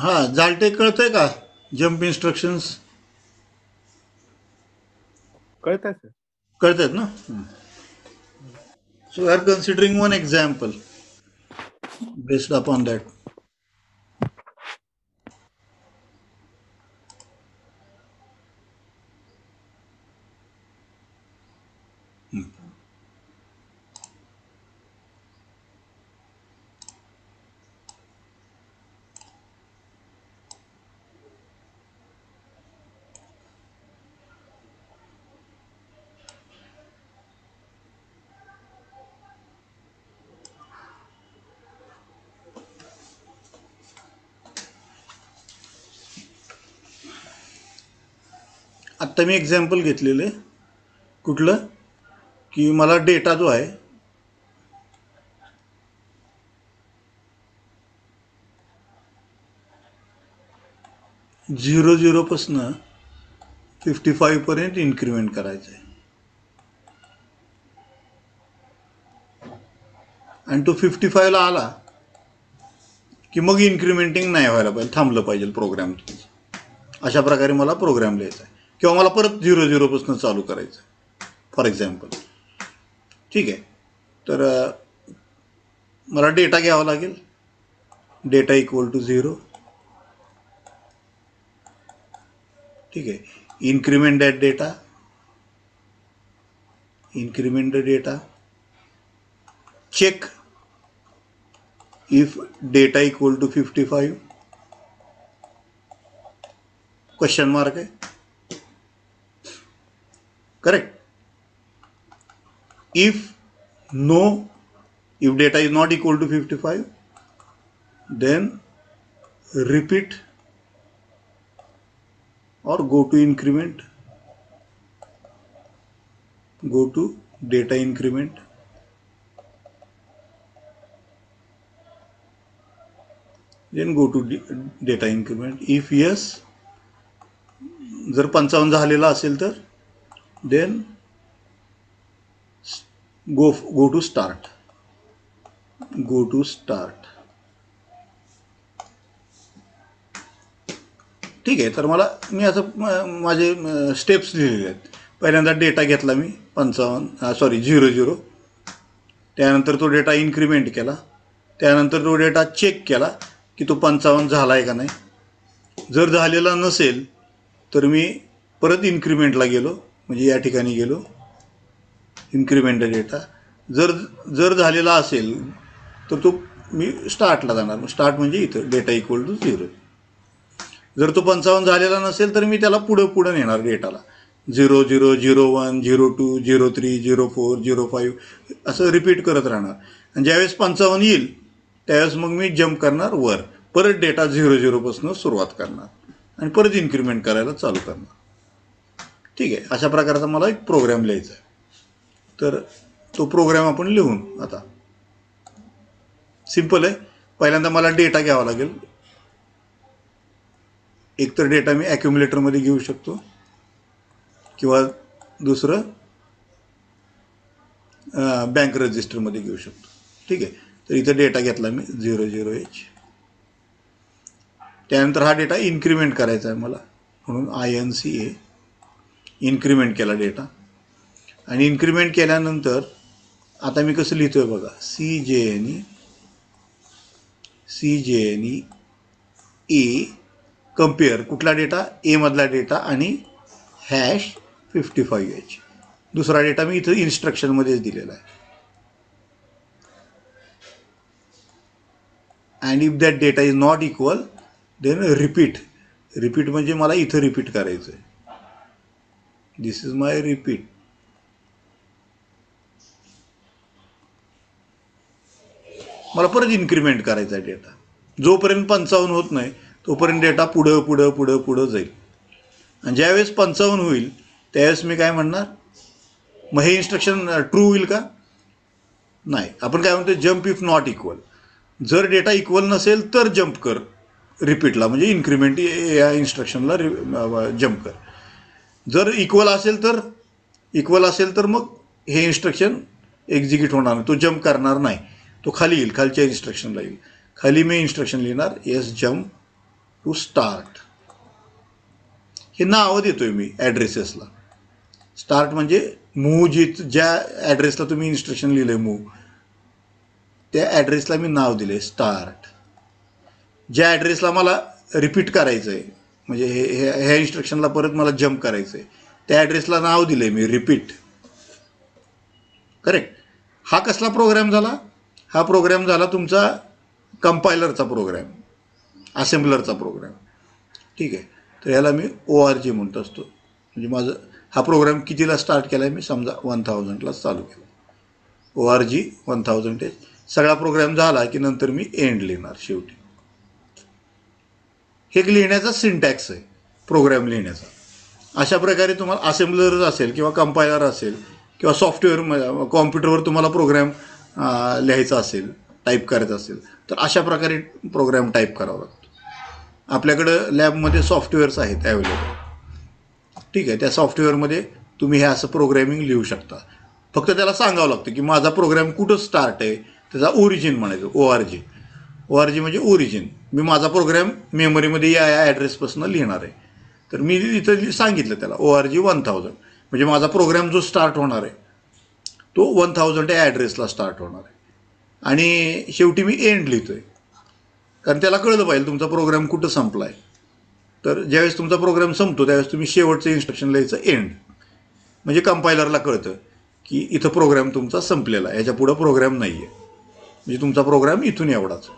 हां, जालटे कळतंय का जम्प इन्स्ट्रक्शन्स? कळतंय सर. कळतायत ना? So we are considering one example based upon that. आत्ता मी एक्झाम्पल घेतलेलं आहे. कुठलं की मला डेटा जो आहे 00 55 पर्यंत इन्क्रीमेंट करायचं आहे आणि तो 55 ला आला की मग इन्क्रीमेंटिंग नाही व्हायला पाहिजे, थांबलं पाहिजे प्रोग्राम. अशा प्रकारे मला प्रोग्राम लिहायचा आहे किंवा मला परत 00 चालू करायचं आहे फॉर एक्झाम्पल. ठीक आहे. तर मला डेटा घ्यावा लागेल. Data equal to 0. ठीक आहे. Increment that data. Increment the data. Check if data equal to 55. Question mark आहे. Correct. if data is not equal to 55, then repeat or go to increment, go to data increment. Then go to data increment. If yes, जर 55 झालेला असेल तर then go to start. Go to start. ठीक आहे. तर मला मी असं माझे स्टेप्स लिहिलेले आहेत. पहिल्यांदा डेटा घेतला मी 00. त्यानंतर तो डेटा इन्क्रीमेंट केला. त्यानंतर तो डेटा चेक केला की तो 55 झाला आहे का नाही. जर झालेला नसेल तर मी परत इन्क्रीमेंटला गेलो, म्हणजे या ठिकाणी गेलो इन्क्रीमेंट डेटा. जर झालेला असेल तर तो मी स्टार्टला जाणार. स्टार्ट म्हणजे इथं डेटा इक्वल टू 0. जर तो 55 झालेला नसेल तर मी त्याला पुढं नेणार डेटाला. 00, 01, 02, 03, 04, 05 असं रिपीट करत राहणार. आणि ज्यावेळेस 55 येईल त्यावेळेस मग मी जम्प करणार वर. परत डेटा 00 सुरुवात करणार आणि परत इन्क्रीमेंट करायला चालू करणार. ठीक आहे. अशा प्रकारचा मला एक प्रोग्राम लिहायचा आहे. तर तो प्रोग्राम आपण लिहून आता सिम्पल आहे. पहिल्यांदा मला डेटा घ्यावा लागेल. एकतर डेटा मी ॲक्युम्युलेटरमध्ये घेऊ शकतो किंवा दुसरं बँक रजिस्टरमध्ये घेऊ शकतो. ठीक आहे. तर इथं डेटा घेतला मी 00H. त्यानंतर हा डेटा इन्क्रीमेंट करायचा आहे मला, म्हणून INCA इन्क्रीमेंट केला डेटा. आणि इन्क्रीमेंट केल्यानंतर आता मी कसं लिहितोय बघा. CJNE A compare. कुठला डेटा? ए मधला डेटा आणि #55H. दुसरा डेटा मी इथं इन्स्ट्रक्शनमध्येच दिलेला आहे. And if that data is not equal then repeat. Repeat म्हणजे मला इथं रिपीट करायचं आहे. This is my repeat. मला परत इन्क्रीमेंट करायचा आहे डेटा. जोपर्यंत 55 होत नाही तोपर्यंत डेटा पुढं जाईल. आणि ज्यावेळेस 55 होईल त्यावेळेस मी काय म्हणणार, मग हे इन्स्ट्रक्शन ट्रू होईल का? नाही. आपण काय म्हणतो, जम्प इफ नॉट इक्वल. जर डेटा इक्वल नसेल तर जम्प कर रिपीटला, म्हणजे इन्क्रीमेंट या इन्स्ट्रक्शनला जम्प कर. जर इक्वल असेल तर मग हे इन्स्ट्रक्शन एक्झिक्यूट होणार नाही, तो जम्प करणार नाही, तो खाली येईल, खालच्या इन्स्ट्रक्शनला येईल. खाली मी इन्स्ट्रक्शन लिहिणार एस जम्प टू स्टार्ट. हे नावं देतोय मी ॲड्रेसेसला. स्टार्ट म्हणजे मूव ज्या ॲड्रेसला तुम्ही इन्स्ट्रक्शन लिहिलं आहे मूव, त्या ॲड्रेसला मी नाव दिलं आहे स्टार्ट. ज्या ॲड्रेसला मला रिपीट करायचं आहे, म्हणजे ह्या इन्स्ट्रक्शनला परत मला जम्प करायचं आहे, त्या ॲड्रेसला नाव दिलं आहे मी रिपीट. करेक्ट. हा कसला प्रोग्राम झाला? हा प्रोग्राम झाला तुमचा कंपायलरचा प्रोग्राम, असेंब्लरचा प्रोग्राम. ठीक आहे. तर याला मी ORG म्हणत असतो. म्हणजे माझं हा प्रोग्राम कितीला स्टार्ट केला आहे मी? समजा 1000ला चालू केला. ORG 1000 सगळा प्रोग्राम झाला की नंतर मी एंड लिहिणार शेवटी. हे लिहिण्याचा सिंटॅक्स आहे प्रोग्राम लिहिण्याचा. अशा प्रकारे तुम्हाला असेंब्लर असेल किंवा कंपायलर असेल किंवा सॉफ्टवेअर कॉम्प्युटरवर तुम्हाला प्रोग्राम लिहायचा असेल, टाईप करायचा असेल, तर अशा प्रकारे प्रोग्राम टाईप करावा लागतो. आपल्याकडं लॅबमध्ये सॉफ्टवेअर्स आहेत ॲवेलेबल. ठीक आहे. त्या सॉफ्टवेअरमध्ये तुम्ही हे असं प्रोग्रॅमिंग लिहू शकता. फक्त त्याला सांगावं लागतं की माझा प्रोग्राम कुठं स्टार्ट आहे, त्याचा ओरिजिन म्हणायचं. ORG म्हणजे ओरिजिन. मी माझा प्रोग्राम मेमरीमध्ये या ॲड्रेसपासून लिहिणार आहे. तर मी इथं सांगितलं त्याला ORG 1000. म्हणजे माझा प्रोग्राम जो स्टार्ट होणार आहे तो 1000 या ॲड्रेसला स्टार्ट होणार आहे. आणि शेवटी मी एंड लिहितो आहे, कारण त्याला कळलं पाहिजे तुमचा प्रोग्राम कुठं संपला आहे. तर ज्यावेळेस तुमचा प्रोग्राम संपतो त्यावेळेस तुम्ही शेवटचं इन्स्ट्रक्शन लिहायचं एंड. म्हणजे कंपायलरला कळतं की इथं प्रोग्राम तुमचा संपलेला आहे, याच्या पुढं प्रोग्राम नाही आहे, म्हणजे तुमचा प्रोग्राम इथून एवढाच.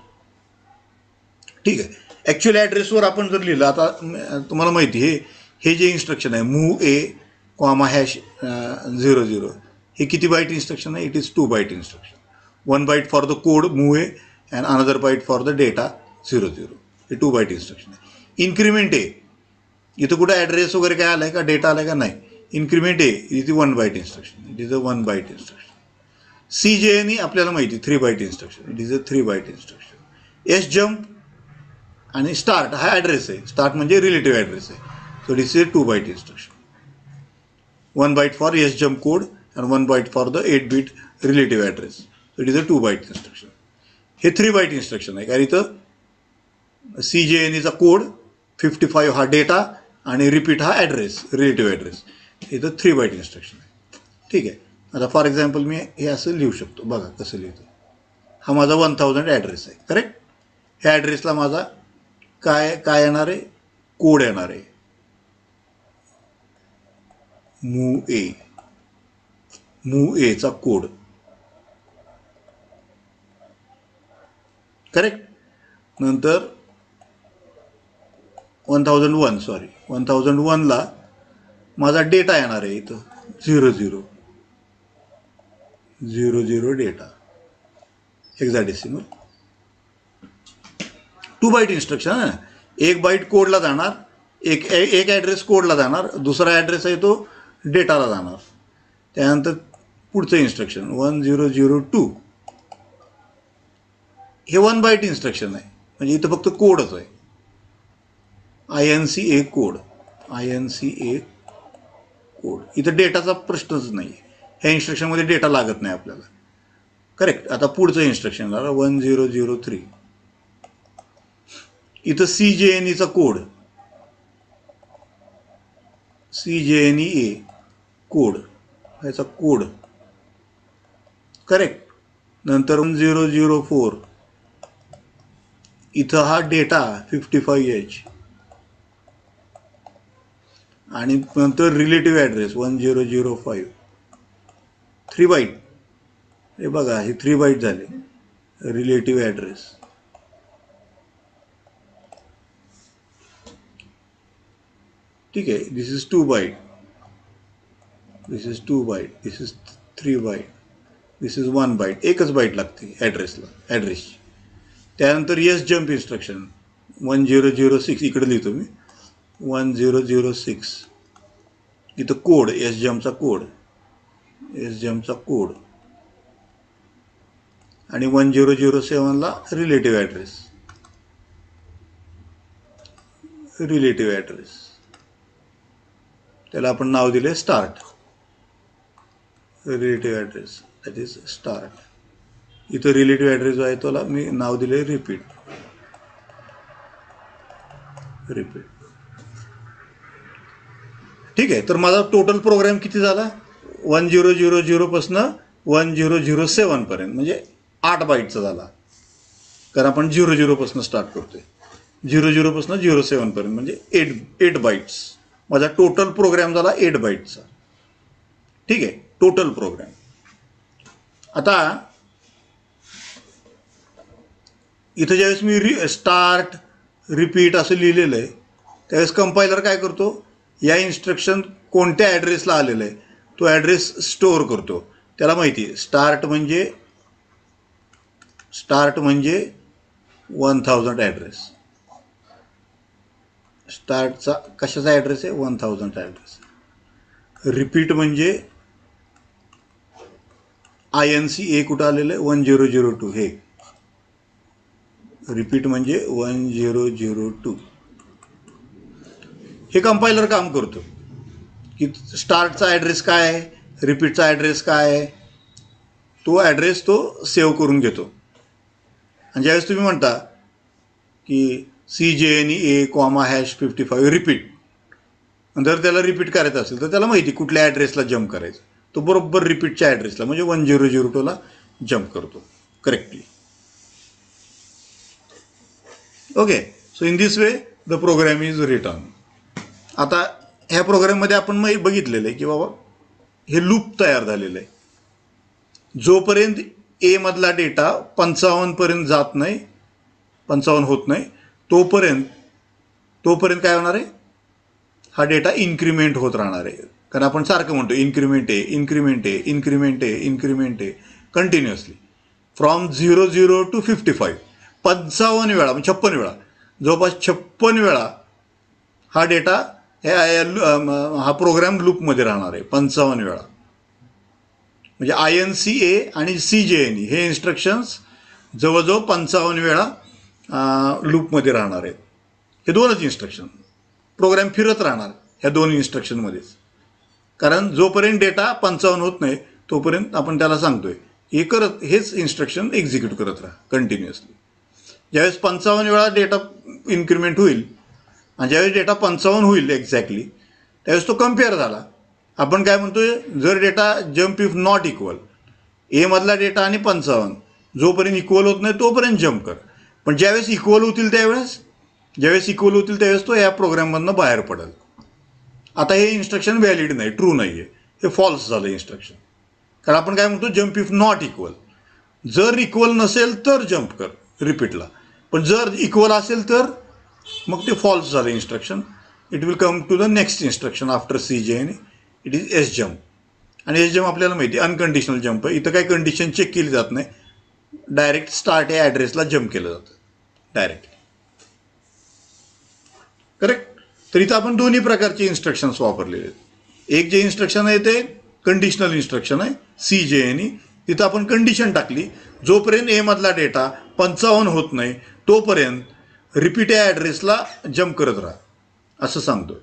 ठीक आहे. ॲक्च्युअल ॲड्रेसवर आपण जर लिहिलं, आता तुम्हाला माहिती हे जे इन्स्ट्रक्शन आहे मूव ए $00, हे किती बाईट इन्स्ट्रक्शन आहे? It is 2 byte instruction. 1 byte for the code move A and another byte for the data 00. हे 2 बाईट इन्स्ट्रक्शन आहे. इन्क्रीमेंट ए, इथं कुठं ॲड्रेस वगैरे काय आलं आहे का, डेटा आला आहे का? नाही. Increment A is 1 byte instruction. It is a 1 byte instruction. CJNE आपल्याला माहिती 3 byte instruction. It is a 3 byte instruction. SJump आणि स्टार्ट हा ॲड्रेस आहे. स्टार्ट म्हणजे रिलेटिव्ह ॲड्रेस आहे. So it is a 2 byte instruction. 1 byte for SJump code and 1 byte for the 8 bit relative address. So it is a 2 byte instruction. हे 3 byte instruction आहे, कारण इथं CJNEचा code, 55 हा data आणि repeat हा address, relative address. इथं 3 byte instruction आहे. ठीक आहे. आता फॉर एक्झाम्पल मी हे असं लिहू शकतो. बघा कसं लिहितो. हा माझा 1000 ॲड्रेस आहे. करेक्ट. ह्या ॲड्रेसला माझा काय येणार आहे? कोड येणार आहे मूव एचा कोड. करेक्ट. नंतर 1001ला माझा डेटा येणार आहे इथं 00 डेटा हेक्साडेसिमल. 2 बाईट इन्स्ट्रक्शन आहे. 1 बाईट कोडला जाणार, एक ॲड्रेस कोडला जाणार, दुसरा ॲड्रेस आहे तो डेटाला जाणार. त्यानंतर पुढचं इन्स्ट्रक्शन 1002, हे 1 बाईट इन्स्ट्रक्शन आहे. म्हणजे इथं फक्त कोडच आहे. INCA code. इथं डेटाचा प्रश्नच नाही आहे. ह्या इन्स्ट्रक्शनमध्ये डेटा लागत नाही आपल्याला. करेक्ट. आता पुढचं इन्स्ट्रक्शन झालं 1003. इथं CJNEचा कोड, CJNE कोड, ह्याचा कोड. करेक्ट. नंतर 1004 इथं हा डेटा 55H आणि नंतर रिलेटिव्ह ॲड्रेस 1005. 3 बाईट. हे बघा हे 3 बाईट झाले. Relative address. ठीक आहे. This is 2 byte, this is 2 byte, this is 3 byte, this is 1 byte. एकच बाईट लागते ॲड्रेसची. त्यानंतर SJump इन्स्ट्रक्शन 1006 इकडे लिहितो मी 1006. इथं कोड SJumpचा कोड आणि 1007ला रिलेटिव्ह ॲड्रेस. त्याला आपण नाव दिले start. Relative address that is start. इथं रिलेटिव्ह ॲड्रेस जो आहे त्याला मी नाव दिले रिपीट. रिपीट. ठीक आहे. तर माझा टोटल प्रोग्राम किती झाला? 1000 पासून 1007 पर्यंत, म्हणजे 8 बाईटचा झाला. कारण आपण 00 पासून स्टार्ट करतोय. 00 पासून 07 पर्यंत म्हणजे 8 बाईट्स. माझा टोटल प्रोग्राम झाला 8 बाईटचा. ठीक आहे, टोटल प्रोग्राम. आता इथं ज्यावेळेस मी स्टार्ट रिपीट असं लिहिलेलं आहे, त्यावेळेस कंपायलर काय करतो, या इन्स्ट्रक्शन कोणत्या ॲड्रेसला आलेलं आहे तो ॲड्रेस स्टोअर करतो. त्याला माहिती आहे स्टार्ट म्हणजे 1000 ॲड्रेस. स्टार्टचा कशाचा ॲड्रेस आहे? 1000 ॲड्रेस. रिपीट म्हणजे INC कुठं आलेलं आहे? 1002. हे रिपीट म्हणजे 1002. हे कंपायलर काम करतो की स्टार्टचा ॲड्रेस काय आहे, रिपीटचा ॲड्रेस काय आहे, तो ॲड्रेस तो सेव्ह करून घेतो. आणि ज्यावेळेस तुम्ही म्हणता की CJNE $55 रिपीट, जर त्याला रिपीट करायचं असेल तर त्याला माहिती कुठल्या ॲड्रेसला जम्प करायचं, तो बरोबर रिपीटच्या ॲड्रेसला म्हणजे 1002ला जम्प करतो correctly. Okay. So in this way the program is return. आता ह्या प्रोग्राममध्ये आपण बघितलेलं आहे की बाबा हे लूप तयार झालेलं आहे. जोपर्यंत ए मधला डेटा 55 पर्यंत जात नाही, 55 होत नाही, तोपर्यंत काय होणार आहे, हा डेटा इन्क्रीमेंट होत राहणार आहे. कारण आपण सारखं म्हणतो इन्क्रीमेंट आहे कंटिन्युअसली फ्रॉम 00 to 55. 55 वेळा, 56 वेळा, जवळपास 56 वेळा हा डेटा हा प्रोग्राम लूपमध्ये राहणार आहे. 55 वेळा म्हणजे INCA आणि CJNE हे इन्स्ट्रक्शन्स जवळजवळ 55 वेळा लूपमध्ये राहणार आहेत. हे दोनच इन्स्ट्रक्शन प्रोग्राम फिरत राहणार ह्या दोन इन्स्ट्रक्शनमध्येच. कारण जोपर्यंत डेटा 55 होत नाही तोपर्यंत आपण त्याला सांगतोय हेच इन्स्ट्रक्शन एक्झिक्यूट करत राहा कंटिन्युअसली. ज्यावेळेस 55 वेळा डेटा इन्क्रीमेंट होईल आणि ज्यावेळेस डेटा 55 होईल एक्झॅक्टली, त्यावेळेस तो कम्पेअर झाला. आपण काय म्हणतोय, जर data jump if not equal, A मधला डेटा आणि 55 जोपर्यंत इक्वल होत नाही तोपर्यंत जम्प कर. पण ज्यावेळेस इक्वल होतील त्यावेळेस तो या प्रोग्राममधनं बाहेर पडेल. आता हे इन्स्ट्रक्शन व्हॅलिड नाही, ट्रू नाही आहे, हे फॉल्स झालं इन्स्ट्रक्शन. कारण आपण काय म्हणतो, जम्प इफ नॉट इक्वल. जर इक्वल नसेल तर जम्प कर रिपीटला, पण जर इक्वल असेल तर मग ते फॉल्स झालं instruction. It will come to the next instruction after CJNE. It is SJump. आणि SJump आपल्याला माहिती आहे अनकंडिशनल जम्प आहे. इथं काही कंडिशन चेक केली जात नाही, डायरेक्ट स्टार्ट या ॲड्रेसला जम्प केलं जातं डायरेक्ट. करेक्ट. तर इथं आपण दोन्ही प्रकारचे इन्स्ट्रक्शन्स वापरलेले आहेत. एक जे इन्स्ट्रक्शन आहे ते कंडिशनल इन्स्ट्रक्शन आहे CJNE. तिथं आपण कंडिशन टाकली, जोपर्यंत ए मधला डेटा 55 होत नाही तोपर्यंत रिपीट या ॲड्रेसला जम्प करत राहा असं सांगतो.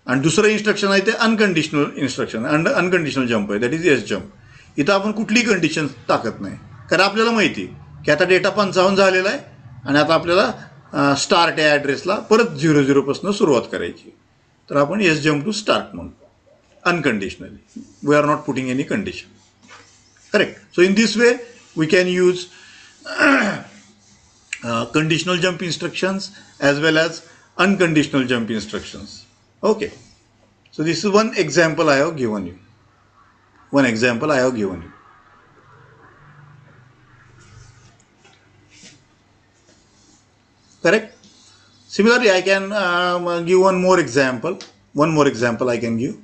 आणि दुसरं इन्स्ट्रक्शन आहे ते अनकंडिशनल इन्स्ट्रक्शन आहे, अनकंडिशनल जम्प आहे, दॅट इज SJump. इथं आपण कुठलीही कंडिशन टाकत नाही, कारण आपल्याला माहिती की आता डेटा 55 झालेला आहे आणि आता आपल्याला स्टार्ट या ॲड्रेसला परत 00 पासून सुरुवात करायची. तर आपण SJump टू स्टार्ट म्हणतो unconditionally. We are not putting any condition. Correct. So in this way we can use conditional jump instructions as well as unconditional jump instructions. Okay. So this is one example I have given you. Correct. Similarly, I can give one more example I can give.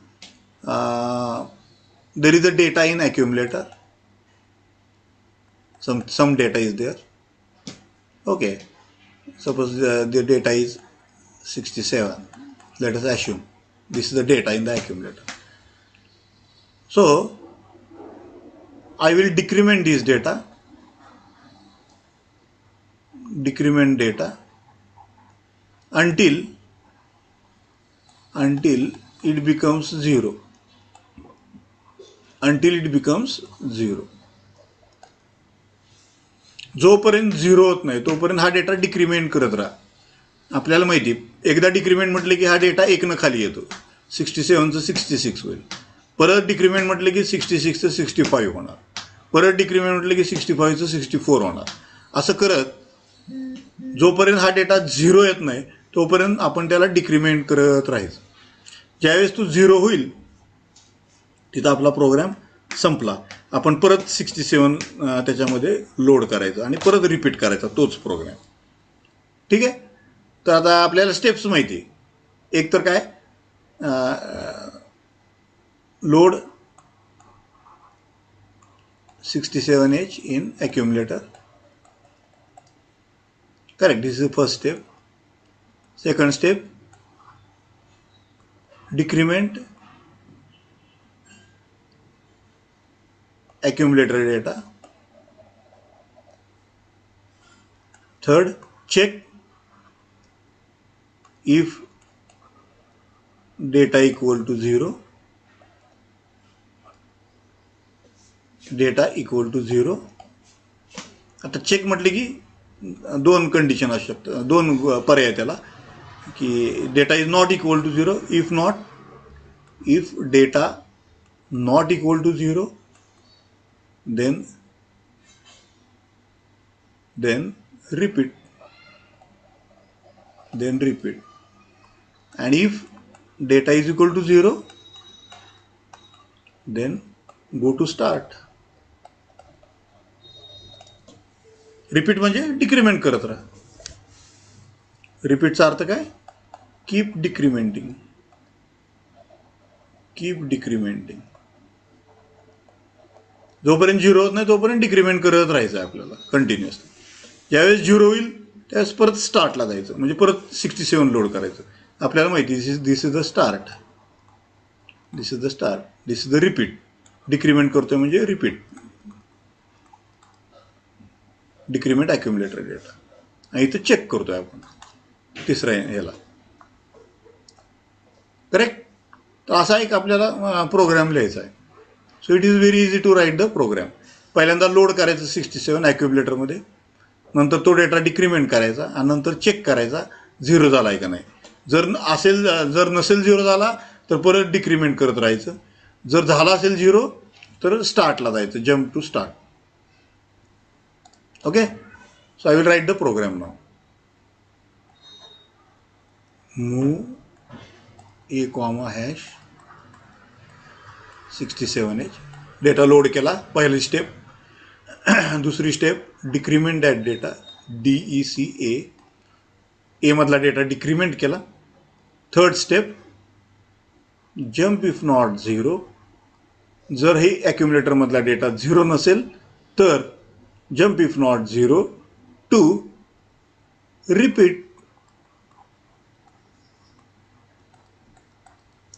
There is a data in accumulator. Some data is there. Okay, suppose the data is 67. Let us assume this is the data in the accumulator. So I will decrement this data, until it becomes 0. जोपर्यंत 0 होत नाही तोपर्यंत हा data decrement करत राहा. आपल्याला माहिती एकदा डिक्रीमेंट म्हटलं की हा डेटा एकनं खाली येतो, 67चं 66 होईल. परत डिक्रीमेंट म्हटलं की 66चं 65 होणार, परत डिक्रीमेंट म्हटलं की 65चं 64 होणार. असं करत जोपर्यंत हा डेटा 0 येत नाही तोपर्यंत आपण त्याला डिक्रीमेंट करत राहायचं. ज्यावेळेस तो 0 होईल तिथं आपला प्रोग्राम संपला. आपण परत 67 त्याच्यामध्ये लोड करायचं आणि परत रिपीट करायचा तोच प्रोग्राम. ठीक आहे. तर आता आपल्याला स्टेप्स माहिती आहे. एक तर काय, load 67H in accumulator. Correct. This is the first step. Second step, decrement accumulator data. Third, check if data equal to 0. Data equal to 0. आता चेक म्हटले की दोन कंडिशन असू शकतात, दोन पर्याय त्याला, की data is not equal to 0. If data not equal to 0 then repeat, and if data is equal to 0 then go to start. Repeat म्हणजे डिक्रीमेंट करत राहा. रिपीटचा अर्थ काय, कीप डिक्रीमेंटिंग. जोपर्यंत 0 होत नाही तोपर्यंत डिक्रीमेंट करत राहायचं आहे आपल्याला कंटिन्युअसली. ज्यावेळेस 0 होईल त्यावेळेस परत स्टार्टला जायचं, म्हणजे परत 67 लोड करायचं. आपल्याला माहिती this is the start, this is the repeat. Decrement करतोय म्हणजे रिपीट, डिक्रीमेंट अक्युमुलेटर डेटा. आणि इथं चेक करतोय आपण तिसऱ्या ह्याला. करेक्ट. तर असा एक आपल्याला प्रोग्राम लिहायचा आहे. So it is very easy to write the program. पहिल्यांदा लोड करायचं 67 अक्युमुलेटरमध्ये, नंतर तो डेटा डिक्रीमेंट करायचा आणि नंतर चेक करायचा 0 झाला आहे का नाही. जर नसेल 0 झाला तर परत डिक्रीमेंट करत राहायचं. जर झाला असेल 0 तर स्टार्टला जायचं, jump to start. Okay. So I will write the program नाव. Move A comma hash 67H. Data load केला, पहिली स्टेप. दुसरी step, decrement that data, DECA. A मधला डेटा डिक्रीमेंट केला. Third step, jump if not 0. जर हे ॲक्युमुलेटरमधला data 0 नसेल तर jump if not 0 to repeat.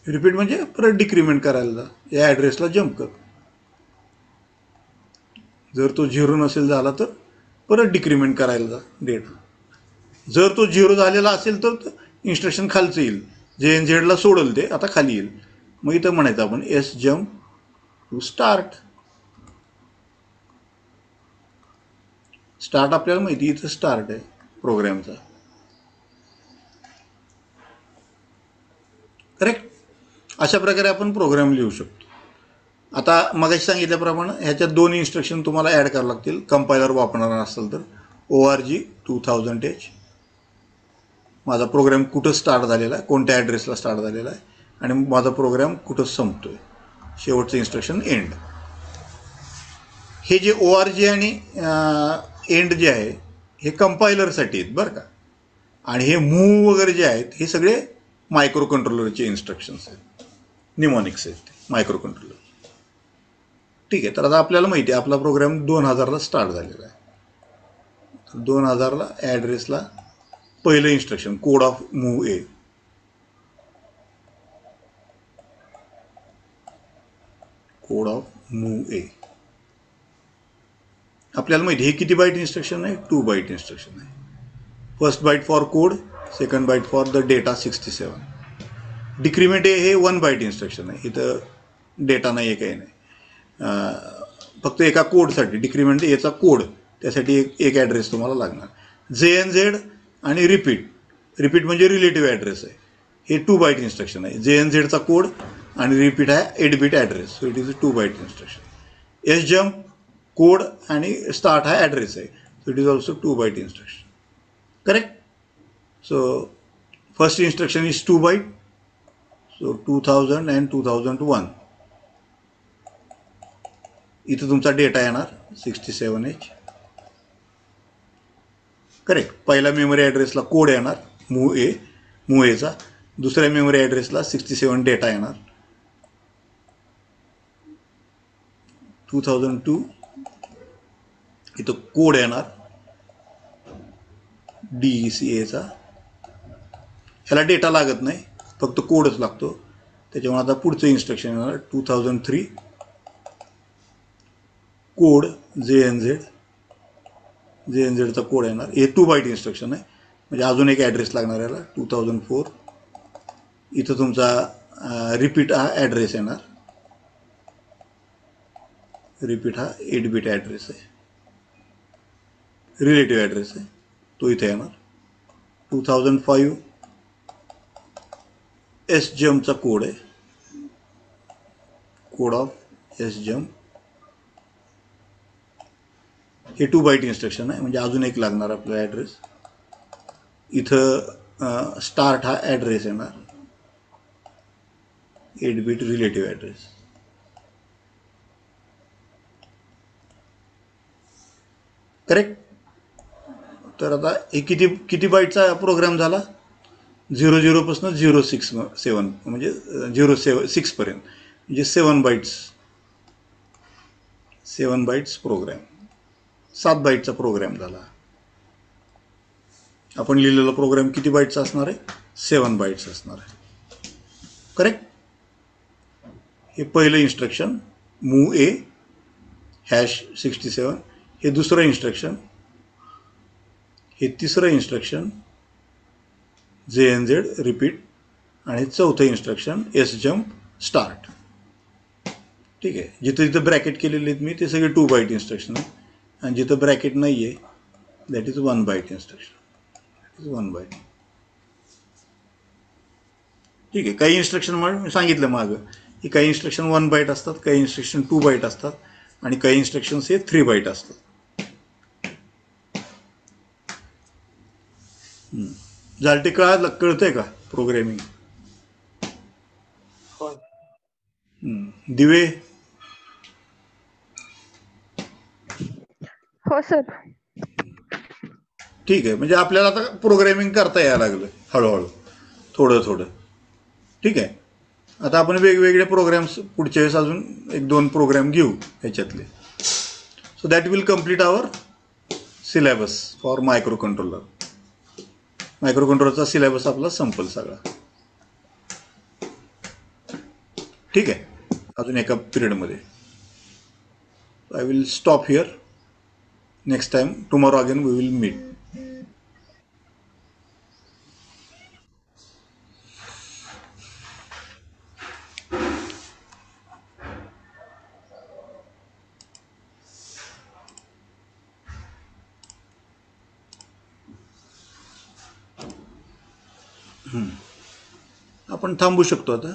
Repeat म्हणजे परत डिक्रीमेंट करायला जा, या ॲड्रेसला जम्प कर. जर तो 0 नसेल झाला तर परत डिक्रीमेंट करायला जा डेटा. जर तो 0 झालेला असेल तर इन्स्ट्रक्शन खालचं येईल, JNZ सोडल ते आता खाली येईल. मग इथं म्हणायचं आपण S jump to start. Start आपल्याला माहिती, इथं स्टार्ट आहे प्रोग्रामचा. करेक्ट. अशा प्रकारे आपण प्रोग्राम लिहू शकतो. आता मगाशी सांगितल्याप्रमाणे ह्याच्यात 2 इन्स्ट्रक्शन तुम्हाला ॲड करावं लागतील कंपायलर वापरणार असाल तर. ORG 2000H, माझा प्रोग्राम कुठं स्टार्ट झालेला आहे, कोणत्या ॲड्रेसला स्टार्ट झालेला आहे, आणि माझा प्रोग्राम कुठं संपतोय, शेवटचं इन्स्ट्रक्शन एंड. हे जे ORG आणि एंड जे आहे हे कंपायलरसाठी आहेत बरं का. आणि हे मूव वगैरे जे आहेत हे सगळे मायक्रो कंट्रोलरचे इन्स्ट्रक्शन्स आहेत, निमॉनिक्स आहेत ते मायक्रो कंट्रोलर. ठीक आहे. तर आता आपल्याला माहिती आहे आपला प्रोग्राम 2000ला स्टार्ट झालेला आहे. 2000ला ॲड्रेसला पहिलं instruction code of move A. Code of move A. आपल्याला माहिती हे किती बाईट इन्स्ट्रक्शन आहे, 2 बाईट इन्स्ट्रक्शन आहे. First byte for code, second byte for the data 67. Decrement हे 1 बाईट इन्स्ट्रक्शन आहे. इथं डेटा नाही आहे, काही नाही, फक्त एका कोडसाठी. डिक्रीमेंट याचा कोड, त्यासाठी एक ॲड्रेस तुम्हाला लागणार. JNZ आणि रिपीट रिपीट म्हणजे रिलेटिव्ह ॲड्रेस आहे. हे 2 बाईट इन्स्ट्रक्शन आहे. JNZचा कोड आणि रिपीट आहे 8 bit address. So it is a 2 byte instruction. SJump code आणि स्टार्ट हा ॲड्रेस आहे. So it is also 2 byte instruction. Correct. So first instruction is 2 byte. So 2000 and 2001. इथं तुमचा डेटा येणार 67H. Correct. पहिला memory ॲड्रेसला code येणार move एचा. दुसऱ्या मेमरी ॲड्रेसला 67 डेटा येणार. 2002 इथं कोड येणार DECAचा. ह्याला डेटा लागत नाही, फक्त कोडच लागतो. त्याच्यामुळे आता पुढचं इन्स्ट्रक्शन येणार 2003 कोड JNZचा कोड येणार. हे 2 बाईट इन्स्ट्रक्शन आहे, म्हणजे अजून एक ॲड्रेस लागणार याला. 2004 इथं तुमचा रिपीट हा ॲड्रेस येणार. रिपीट हा 8 बिट ॲड्रेस आहे, रिलेटिव्ह ॲड्रेस आहे, तो इथे येणार. 2005 SJumpचा कोड आहे, कोड ऑफ SJump. हे 2 बाईट इन्स्ट्रक्शन आहे, म्हणजे अजून एक लागणार आपला ॲड्रेस. इथं स्टार्ट हा ॲड्रेस येणार, 8 बिट रिलेटिव्ह ॲड्रेस. करेक्ट. तर आता हे किती बाईटचा प्रोग्राम झाला? 00 067 म्हणजे 06 पर्यंत, म्हणजे 7 बाईट्स प्रोग्राम. 7 बाईटचा प्रोग्राम झाला. आपण लिहिलेला प्रोग्राम किती बाईटचा असणार आहे? 7 बाईट्स असणार आहे. करेक्ट. हे पहिलं इन्स्ट्रक्शन मूव ए #67. हे दुसरं इन्स्ट्रक्शन. हे तिसरं इन्स्ट्रक्शन JNZ रिपीट. आणि चौथं इन्स्ट्रक्शन SJump स्टार्ट. ठीक आहे. जिथं जिथं ब्रॅकेट केलेले आहेत मी ते सगळे 2 बाईट इन्स्ट्रक्शन आहेत, आणि जिथं ब्रॅकेट नाही आहे that is 1 byte instruction. 1 byte. ठीक आहे. काही इन्स्ट्रक्शन मी सांगितलं मागं की काही इन्स्ट्रक्शन 1 बाईट असतात, काही इन्स्ट्रक्शन 2 बाईट असतात, आणि काही इन्स्ट्रक्शन्स हे 3 बाईट असतात. झालं ते कळतंय का प्रोग्रॅमिंग? दिवे. हो सर. ठीक आहे. म्हणजे आपल्याला आता प्रोग्रॅमिंग करता यायला लागलं हळूहळू, थोडं. ठीक आहे. आता आपण वेगवेगळे प्रोग्राम्स पुढच्या वेळेस अजून 1-2 प्रोग्राम घेऊ ह्याच्यातले. So that will complete our syllabus for micro controller. Micro कंट्रोलरचा सिलेबस आपला संपल सगळा. ठीक आहे. अजून एका पिरियडमध्ये. I will stop here. Next time tomorrow again we will meet. आपण थांबू शकतो आता.